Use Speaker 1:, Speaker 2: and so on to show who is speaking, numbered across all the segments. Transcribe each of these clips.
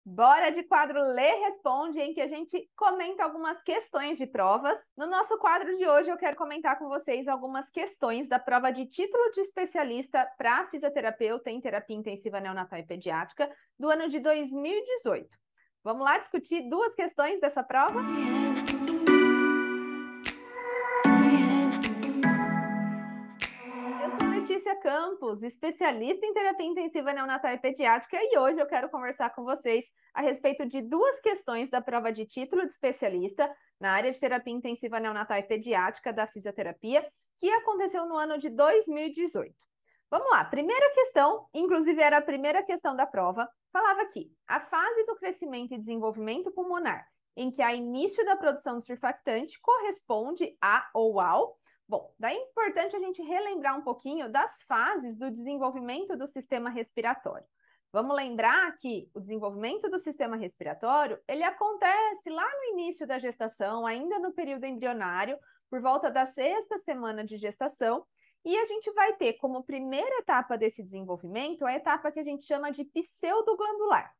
Speaker 1: Bora de quadro Lê Responde, em que a gente comenta algumas questões de provas. No nosso quadro de hoje, eu quero comentar com vocês algumas questões da prova de título de especialista para fisioterapeuta em terapia intensiva neonatal e pediátrica do ano de 2018. Vamos lá discutir duas questões dessa prova? Eu sou Letícia Campos, especialista em terapia intensiva neonatal e pediátrica, e hoje eu quero conversar com vocês a respeito de duas questões da prova de título de especialista na área de terapia intensiva neonatal e pediátrica da fisioterapia, que aconteceu no ano de 2018. Vamos lá, primeira questão, inclusive era a primeira questão da prova, falava aqui, a fase do crescimento e desenvolvimento pulmonar, em que há início da produção de surfactante, corresponde a ou ao. Bom, daí é importante a gente relembrar um pouquinho das fases do desenvolvimento do sistema respiratório. Vamos lembrar que o desenvolvimento do sistema respiratório, ele acontece lá no início da gestação, ainda no período embrionário, por volta da 6ª semana de gestação, e a gente vai ter como primeira etapa desse desenvolvimento a etapa que a gente chama de pseudoglandular.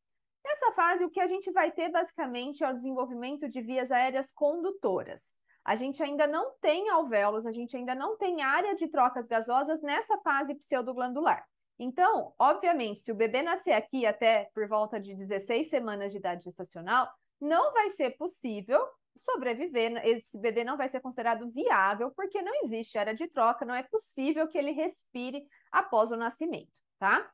Speaker 1: Nessa fase, o que a gente vai ter basicamente é o desenvolvimento de vias aéreas condutoras. A gente ainda não tem alvéolos, a gente ainda não tem área de trocas gasosas nessa fase pseudoglandular. Então, obviamente, se o bebê nascer aqui até por volta de 16 semanas de idade gestacional, não vai ser possível sobreviver, esse bebê não vai ser considerado viável, porque não existe área de troca, não é possível que ele respire após o nascimento, tá?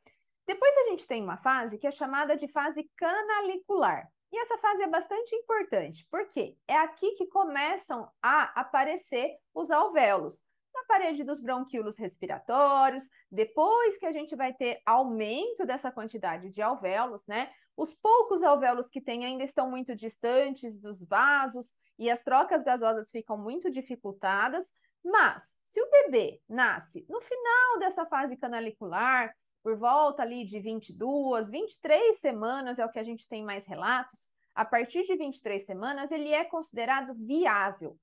Speaker 1: Depois a gente tem uma fase que é chamada de fase canalicular. E essa fase é bastante importante, porque é aqui que começam a aparecer os alvéolos, na parede dos bronquíolos respiratórios, depois que a gente vai ter aumento dessa quantidade de alvéolos, né? Os poucos alvéolos que tem ainda estão muito distantes dos vasos e as trocas gasosas ficam muito dificultadas, mas se o bebê nasce no final dessa fase canalicular, por volta ali de 22, 23 semanas é o que a gente tem mais relatos. A partir de 23 semanas, ele é considerado viável.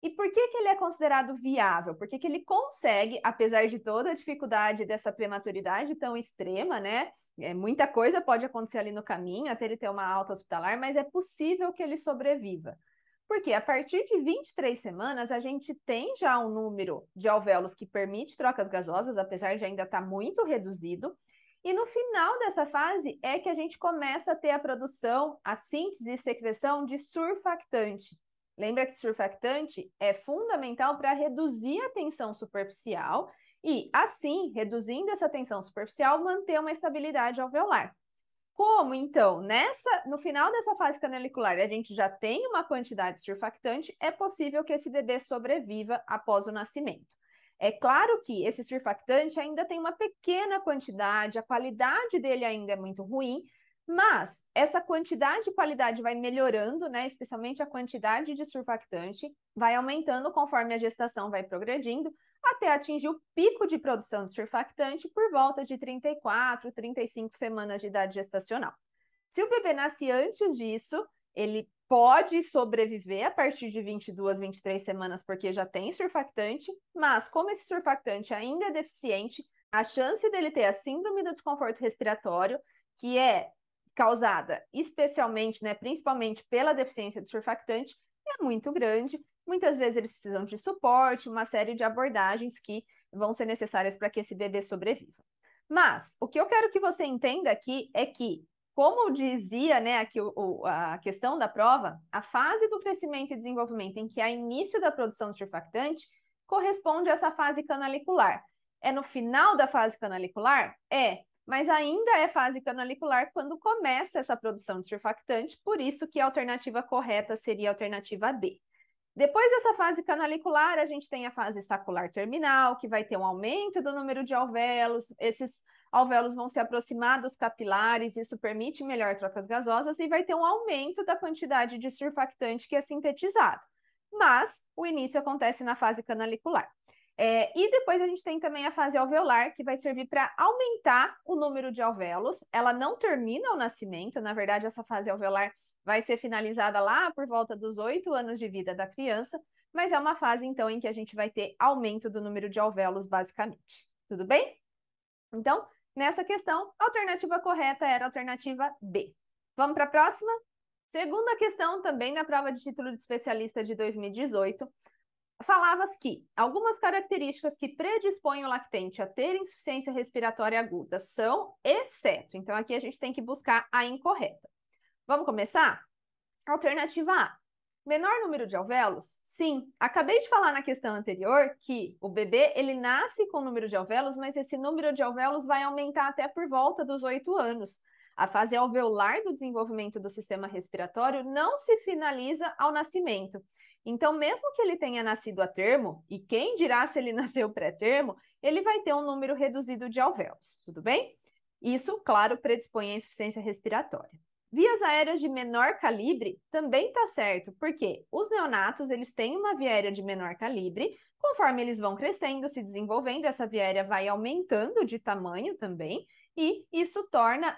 Speaker 1: E por que ele é considerado viável? Porque ele consegue, apesar de toda a dificuldade dessa prematuridade tão extrema, né? Muita coisa pode acontecer ali no caminho, até ele ter uma alta hospitalar, mas é possível que ele sobreviva. Porque a partir de 23 semanas, a gente tem já um número de alvéolos que permite trocas gasosas, apesar de ainda estar muito reduzido. E no final dessa fase é que a gente começa a ter a produção, a síntese e secreção de surfactante. Lembra que surfactante é fundamental para reduzir a tensão superficial e, assim, reduzindo essa tensão superficial, manter uma estabilidade alveolar. Como, então, no final dessa fase canalicular a gente já tem uma quantidade de surfactante, é possível que esse bebê sobreviva após o nascimento. É claro que esse surfactante ainda tem uma pequena quantidade, a qualidade dele ainda é muito ruim, mas essa quantidade e qualidade vai melhorando, né? Especialmente a quantidade de surfactante, vai aumentando conforme a gestação vai progredindo, até atingir o pico de produção de surfactante por volta de 34, 35 semanas de idade gestacional. Se o bebê nasce antes disso, ele pode sobreviver a partir de 22, 23 semanas, porque já tem surfactante, mas como esse surfactante ainda é deficiente, a chance dele ter a síndrome do desconforto respiratório, que é causada especialmente, né, principalmente pela deficiência de surfactante, é muito grande. Muitas vezes eles precisam de suporte, uma série de abordagens que vão ser necessárias para que esse bebê sobreviva. Mas o que eu quero que você entenda aqui é que, como dizia, né, aqui a questão da prova, a fase do crescimento e desenvolvimento em que há início da produção de surfactante corresponde a essa fase canalicular. É no final da fase canalicular? É, mas ainda é fase canalicular quando começa essa produção de surfactante, por isso que a alternativa correta seria a alternativa D. Depois dessa fase canalicular, a gente tem a fase sacular terminal, que vai ter um aumento do número de alvéolos, esses alvéolos vão se aproximar dos capilares, isso permite melhor trocas gasosas, e vai ter um aumento da quantidade de surfactante que é sintetizado. Mas o início acontece na fase canalicular. E depois a gente tem também a fase alveolar, que vai servir para aumentar o número de alvéolos. Ela não termina ao nascimento, na verdade, essa fase alveolar vai ser finalizada lá por volta dos 8 anos de vida da criança, mas é uma fase, então, em que a gente vai ter aumento do número de alvéolos, basicamente. Tudo bem? Então, nessa questão, a alternativa correta era a alternativa B. Vamos para a próxima? Segunda questão, também na prova de título de especialista de 2018, falava que algumas características que predispõem o lactente a ter insuficiência respiratória aguda são, exceto. Então, aqui a gente tem que buscar a incorreta. Vamos começar? Alternativa A. Menor número de alvéolos? Sim. Acabei de falar na questão anterior que o bebê, ele nasce com número de alvéolos, mas esse número de alvéolos vai aumentar até por volta dos 8 anos. A fase alveolar do desenvolvimento do sistema respiratório não se finaliza ao nascimento. Então, mesmo que ele tenha nascido a termo, e quem dirá se ele nasceu pré-termo, ele vai ter um número reduzido de alvéolos, tudo bem? Isso, claro, predispõe à insuficiência respiratória. Vias aéreas de menor calibre também está certo, porque os neonatos eles têm uma via aérea de menor calibre, conforme eles vão crescendo, se desenvolvendo, essa via aérea vai aumentando de tamanho também, e isso torna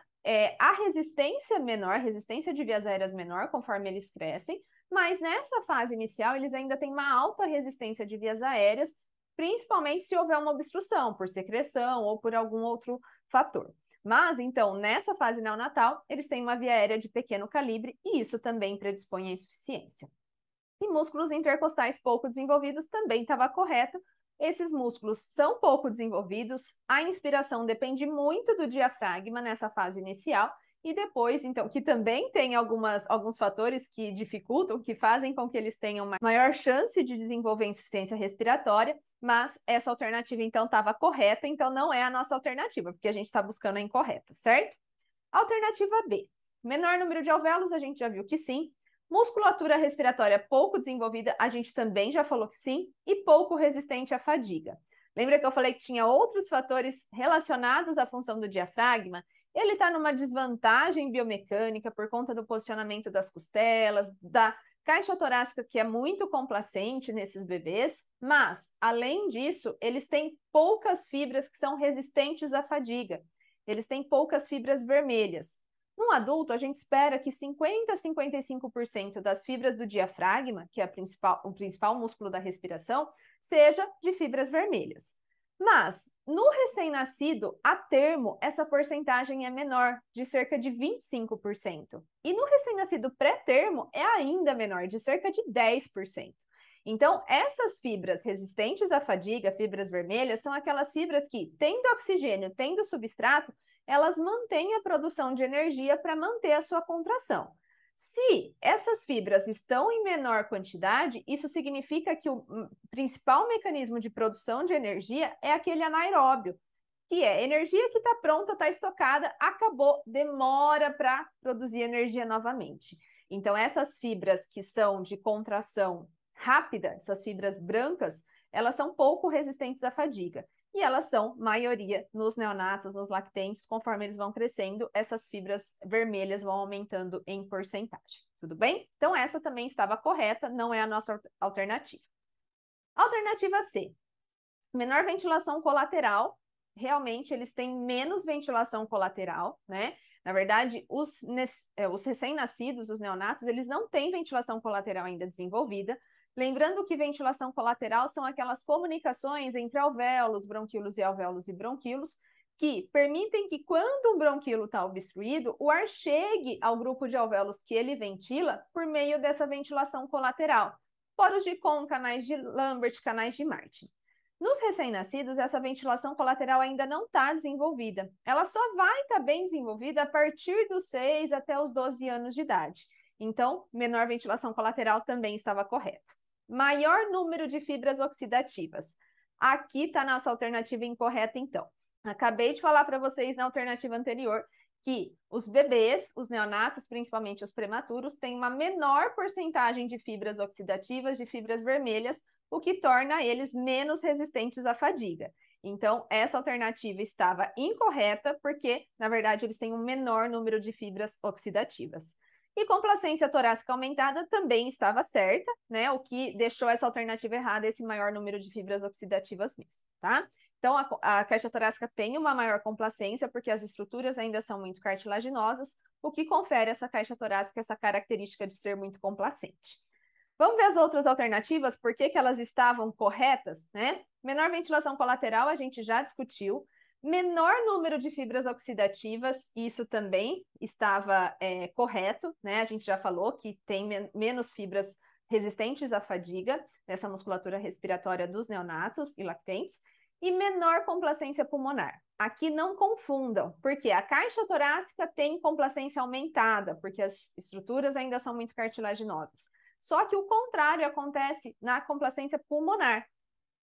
Speaker 1: a resistência menor, resistência de vias aéreas menor, conforme eles crescem, mas nessa fase inicial eles ainda têm uma alta resistência de vias aéreas, principalmente se houver uma obstrução, por secreção ou por algum outro fator. Mas, então, nessa fase neonatal, eles têm uma via aérea de pequeno calibre e isso também predispõe à insuficiência. E músculos intercostais pouco desenvolvidos também estava correto. Esses músculos são pouco desenvolvidos, a inspiração depende muito do diafragma nessa fase inicial e depois, então, que também tem alguns fatores que dificultam, que fazem com que eles tenham uma maior chance de desenvolver insuficiência respiratória, mas essa alternativa, então, estava correta, então não é a nossa alternativa, porque a gente está buscando a incorreta, certo? Alternativa B. Menor número de alvéolos, a gente já viu que sim. Musculatura respiratória pouco desenvolvida, a gente também já falou que sim. E pouco resistente à fadiga. Lembra que eu falei que tinha outros fatores relacionados à função do diafragma? Ele está numa desvantagem biomecânica por conta do posicionamento das costelas, da caixa torácica que é muito complacente nesses bebês, mas, além disso, eles têm poucas fibras que são resistentes à fadiga. Eles têm poucas fibras vermelhas. Num adulto, a gente espera que 50 a 55% das fibras do diafragma, que é o principal músculo da respiração, seja de fibras vermelhas. Mas, no recém-nascido, a termo, essa porcentagem é menor, de cerca de 25%. E no recém-nascido pré-termo, é ainda menor, de cerca de 10%. Então, essas fibras resistentes à fadiga, fibras vermelhas, são aquelas fibras que, tendo oxigênio, tendo substrato, elas mantêm a produção de energia para manter a sua contração. Se essas fibras estão em menor quantidade, isso significa que o principal mecanismo de produção de energia é aquele anaeróbio, que é energia que está pronta, está estocada, acabou, demora para produzir energia novamente. Então, essas fibras que são de contração rápida, essas fibras brancas, elas são pouco resistentes à fadiga. E elas são maioria nos neonatos, nos lactentes, conforme eles vão crescendo, essas fibras vermelhas vão aumentando em porcentagem. Tudo bem? Então, essa também estava correta, não é a nossa alternativa. Alternativa C. Menor ventilação colateral. Realmente, eles têm menos ventilação colateral, né? Na verdade, os recém-nascidos, os neonatos, eles não têm ventilação colateral ainda desenvolvida. Lembrando que ventilação colateral são aquelas comunicações entre alvéolos, bronquíolos e bronquíolos, que permitem que quando um bronquíolo está obstruído, o ar chegue ao grupo de alvéolos que ele ventila por meio dessa ventilação colateral. Poros de Kohn, canais de Lambert, canais de Martin. Nos recém-nascidos, essa ventilação colateral ainda não está desenvolvida. Ela só vai estar bem desenvolvida a partir dos 6 até os 12 anos de idade. Então, menor ventilação colateral também estava correto. Maior número de fibras oxidativas. Aqui está a nossa alternativa incorreta, então. Acabei de falar para vocês na alternativa anterior que os bebês, os neonatos, principalmente os prematuros, têm uma menor porcentagem de fibras oxidativas, de fibras vermelhas, o que torna eles menos resistentes à fadiga. Então, essa alternativa estava incorreta, porque, na verdade, eles têm um menor número de fibras oxidativas. E complacência torácica aumentada também estava certa, né? O que deixou essa alternativa errada, esse maior número de fibras oxidativas mesmo, tá? Então, a caixa torácica tem uma maior complacência, porque as estruturas ainda são muito cartilaginosas, o que confere essa caixa torácica essa característica de ser muito complacente. Vamos ver as outras alternativas, por que elas estavam corretas, né? Menor ventilação colateral, a gente já discutiu. Menor número de fibras oxidativas, isso também estava correto, né? A gente já falou que tem menos fibras resistentes à fadiga nessa musculatura respiratória dos neonatos e lactentes, e menor complacência pulmonar. Aqui não confundam, porque a caixa torácica tem complacência aumentada, porque as estruturas ainda são muito cartilaginosas. Só que o contrário acontece na complacência pulmonar.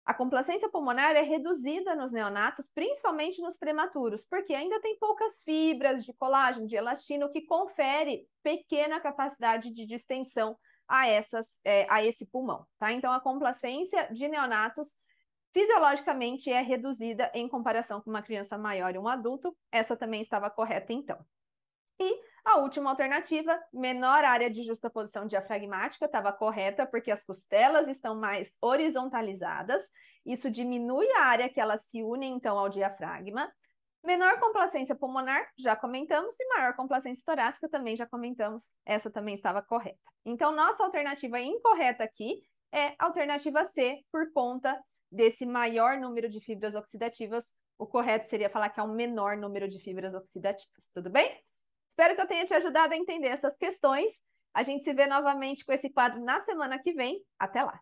Speaker 1: A complacência pulmonar é reduzida nos neonatos, principalmente nos prematuros, porque ainda tem poucas fibras de colágeno, de elastina, o que confere pequena capacidade de distensão a esse pulmão, tá? Então, a complacência de neonatos fisiologicamente é reduzida em comparação com uma criança maior e um adulto. Essa também estava correta, então. E a última alternativa, menor área de justaposição diafragmática, estava correta porque as costelas estão mais horizontalizadas, isso diminui a área que elas se unem, então, ao diafragma. Menor complacência pulmonar, já comentamos, e maior complacência torácica, também já comentamos, essa também estava correta. Então, nossa alternativa incorreta aqui é a alternativa C, por conta desse maior número de fibras oxidativas. O correto seria falar que é um menor número de fibras oxidativas, tudo bem? Espero que eu tenha te ajudado a entender essas questões. A gente se vê novamente com esse quadro na semana que vem. Até lá!